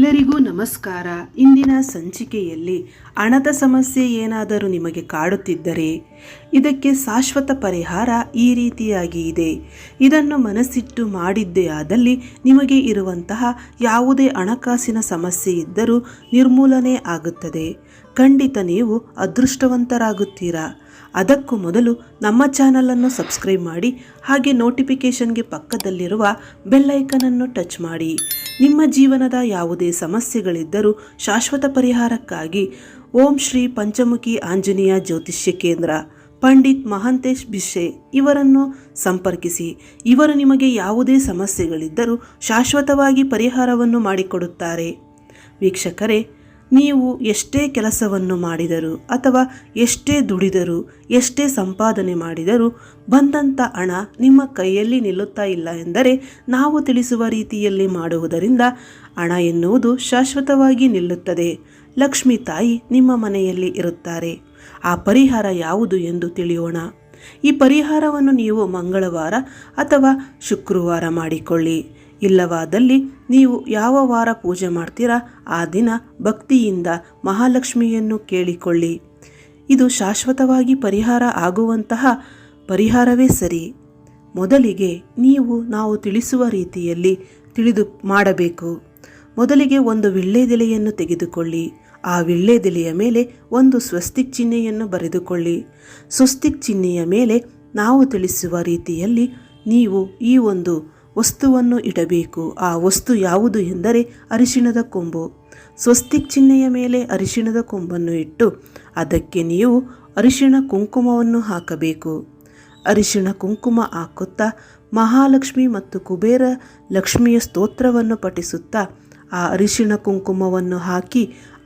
ಎಲ್ಲರಿಗೂ ನಮಸ್ಕಾರ. ಇಂದಿನ ಸಂಚಿಕೆಯಲ್ಲಿ ಹಣದ ಸಮಸ್ಯೆ ಏನಾದರೂ ನಿಮಗೆ ಕಾಡುತ್ತಿದ್ದರೆ ಇದಕ್ಕೆ ಶಾಶ್ವತ ಪರಿಹಾರ ಈ ರೀತಿಯಾಗಿ ಇದೆ. ಇದನ್ನು ಮನಸ್ಸಿಟ್ಟು ಮಾಡಿದ್ದೇ ಆದಲ್ಲಿ ನಿಮಗೆ ಇರುವಂತಹ ಯಾವುದೇ ಹಣಕಾಸಿನ ಸಮಸ್ಯೆ ಇದ್ದರೂ ನಿರ್ಮೂಲನೆ ಆಗುತ್ತದೆ. ಖಂಡಿತ ನೀವು ಅದೃಷ್ಟವಂತರಾಗುತ್ತೀರಾ. ಅದಕ್ಕೂ ಮೊದಲು ನಮ್ಮ ಚಾನಲನ್ನು ಸಬ್ಸ್ಕ್ರೈಬ್ ಮಾಡಿ, ಹಾಗೆ ನೋಟಿಫಿಕೇಷನ್ಗೆ ಪಕ್ಕದಲ್ಲಿರುವ ಬೆಲ್ ಐಕನನ್ನು ಟಚ್ ಮಾಡಿ. ನಿಮ್ಮ ಜೀವನದ ಯಾವುದೇ ಸಮಸ್ಯೆಗಳಿದ್ದರೂ ಶಾಶ್ವತ ಪರಿಹಾರಕ್ಕಾಗಿ ಓಂ ಶ್ರೀ ಪಂಚಮುಖಿ ಆಂಜನೇಯ ಜ್ಯೋತಿಷ್ಯ ಕೇಂದ್ರ ಪಂಡಿತ್ ಮಹಾಂತೇಶ್ ಬಿಸ್ಸೆ ಇವರನ್ನು ಸಂಪರ್ಕಿಸಿ. ಇವರು ನಿಮಗೆ ಯಾವುದೇ ಸಮಸ್ಯೆಗಳಿದ್ದರೂ ಶಾಶ್ವತವಾಗಿ ಪರಿಹಾರವನ್ನು ಮಾಡಿಕೊಡುತ್ತಾರೆ. ವೀಕ್ಷಕರೇ, ನೀವು ಎಷ್ಟೇ ಕೆಲಸವನ್ನು ಮಾಡಿದರೂ ಅಥವಾ ಎಷ್ಟೇ ದುಡಿದರೂ ಎಷ್ಟೇ ಸಂಪಾದನೆ ಮಾಡಿದರೂ ಬಂದಂಥ ಹಣ ನಿಮ್ಮ ಕೈಯಲ್ಲಿ ನಿಲ್ಲುತ್ತಾ ಇಲ್ಲ ಎಂದರೆ ನಾವು ತಿಳಿಸುವ ರೀತಿಯಲ್ಲಿ ಮಾಡುವುದರಿಂದ ಹಣ ಎನ್ನುವುದು ಶಾಶ್ವತವಾಗಿ ನಿಲ್ಲುತ್ತದೆ. ಲಕ್ಷ್ಮೀ ತಾಯಿ ನಿಮ್ಮ ಮನೆಯಲ್ಲಿ ಇರುತ್ತಾರೆ. ಆ ಪರಿಹಾರ ಯಾವುದು ಎಂದು ತಿಳಿಯೋಣ. ಈ ಪರಿಹಾರವನ್ನು ನೀವು ಮಂಗಳವಾರ ಅಥವಾ ಶುಕ್ರವಾರ ಮಾಡಿಕೊಳ್ಳಿ. ಇಲ್ಲವಾದಲ್ಲಿ ನೀವು ಯಾವ ವಾರ ಪೂಜೆ ಮಾಡ್ತೀರಾ ಆ ದಿನ ಭಕ್ತಿಯಿಂದ ಮಹಾಲಕ್ಷ್ಮಿಯನ್ನು ಕೇಳಿಕೊಳ್ಳಿ. ಇದು ಶಾಶ್ವತವಾಗಿ ಪರಿಹಾರ ಆಗುವಂತಹ ಪರಿಹಾರವೇ ಸರಿ. ಮೊದಲಿಗೆ ನಾವು ತಿಳಿಸುವ ರೀತಿಯಲ್ಲಿ ತಿಳಿದು ಮಾಡಬೇಕು. ಮೊದಲಿಗೆ ಒಂದು ವೀಳ್ಯದೆಲೆಯನ್ನು ತೆಗೆದುಕೊಳ್ಳಿ. ಆ ವೀಳ್ಯದೆಲೆಯ ಮೇಲೆ ಒಂದು ಸ್ವಸ್ತಿಕ್ ಚಿಹ್ನೆಯನ್ನು ಬರೆದುಕೊಳ್ಳಿ. ಸ್ವಸ್ತಿಕ್ ಚಿಹ್ನೆಯ ಮೇಲೆ ನಾವು ತಿಳಿಸುವ ರೀತಿಯಲ್ಲಿ ನೀವು ಈ ಒಂದು ವಸ್ತುವನ್ನು ಇಡಬೇಕು. ಆ ವಸ್ತು ಯಾವುದು ಎಂದರೆ ಅರಿಶಿಣದ ಕೊಂಬು. ಸ್ವಸ್ತಿಕ್ ಚಿಹ್ನೆಯ ಮೇಲೆ ಅರಿಶಿಣದ ಕೊಂಬನ್ನು ಇಟ್ಟು ಅದಕ್ಕೆ ನೀವು ಅರಿಶಿಣ ಕುಂಕುಮವನ್ನು ಹಾಕಬೇಕು. ಅರಿಶಿಣ ಕುಂಕುಮ ಹಾಕುತ್ತಾ ಮಹಾಲಕ್ಷ್ಮಿ ಮತ್ತು ಕುಬೇರ ಲಕ್ಷ್ಮಿಯ ಸ್ತೋತ್ರವನ್ನು ಪಠಿಸುತ್ತಾ ಆ ಅರಿಶಿಣ ಕುಂಕುಮವನ್ನು ಹಾಕಿ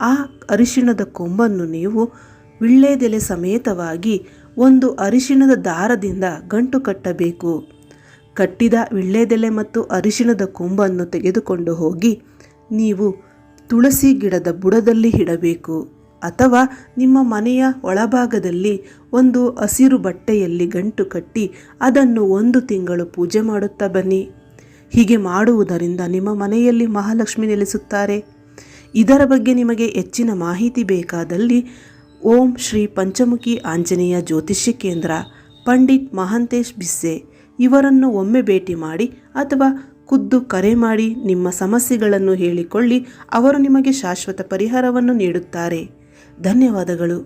ಆ ಅರಿಶಿಣದ ಕೊಂಬನ್ನು ನೀವು ವೀಳ್ಯದೆಲೆ ಸಮೇತವಾಗಿ ಒಂದು ಅರಿಶಿಣದ ದಾರದಿಂದ ಗಂಟು ಕಟ್ಟಬೇಕು. ಕಟ್ಟಿದ ವೀಳ್ಯದೆಲೆ ಮತ್ತು ಅರಿಶಿಣದ ಕೊಂಬನ್ನು ತೆಗೆದುಕೊಂಡು ಹೋಗಿ ನೀವು ತುಳಸಿ ಗಿಡದ ಬುಡದಲ್ಲಿ ಇಡಬೇಕು. ಅಥವಾ ನಿಮ್ಮ ಮನೆಯ ಒಳಭಾಗದಲ್ಲಿ ಒಂದು ಹಸಿರು ಬಟ್ಟೆಯಲ್ಲಿ ಗಂಟು ಕಟ್ಟಿ ಅದನ್ನು 1 ತಿಂಗಳು ಪೂಜೆ ಮಾಡುತ್ತಾ ಬನ್ನಿ. ಹೀಗೆ ಮಾಡುವುದರಿಂದ ನಿಮ್ಮ ಮನೆಯಲ್ಲಿ ಮಹಾಲಕ್ಷ್ಮಿ ನೆಲೆಸುತ್ತಾರೆ. ಇದರ ಬಗ್ಗೆ ನಿಮಗೆ ಹೆಚ್ಚಿನ ಮಾಹಿತಿ ಬೇಕಾದಲ್ಲಿ ಓಂ ಶ್ರೀ ಪಂಚಮುಖಿ ಆಂಜನೇಯ ಜ್ಯೋತಿಷ್ಯ ಕೇಂದ್ರ ಪಂಡಿತ್ ಮಹಾಂತೇಶ್ ಬಿಸ್ಸೆ ಇವರನ್ನು ಒಮ್ಮೆ ಭೇಟಿ ಮಾಡಿ ಅಥವಾ ಖುದ್ದು ಕರೆ ಮಾಡಿ ನಿಮ್ಮ ಸಮಸ್ಯೆಗಳನ್ನು ಹೇಳಿಕೊಳ್ಳಿ. ಅವರು ನಿಮಗೆ ಶಾಶ್ವತ ಪರಿಹಾರವನ್ನು ನೀಡುತ್ತಾರೆ. ಧನ್ಯವಾದಗಳು.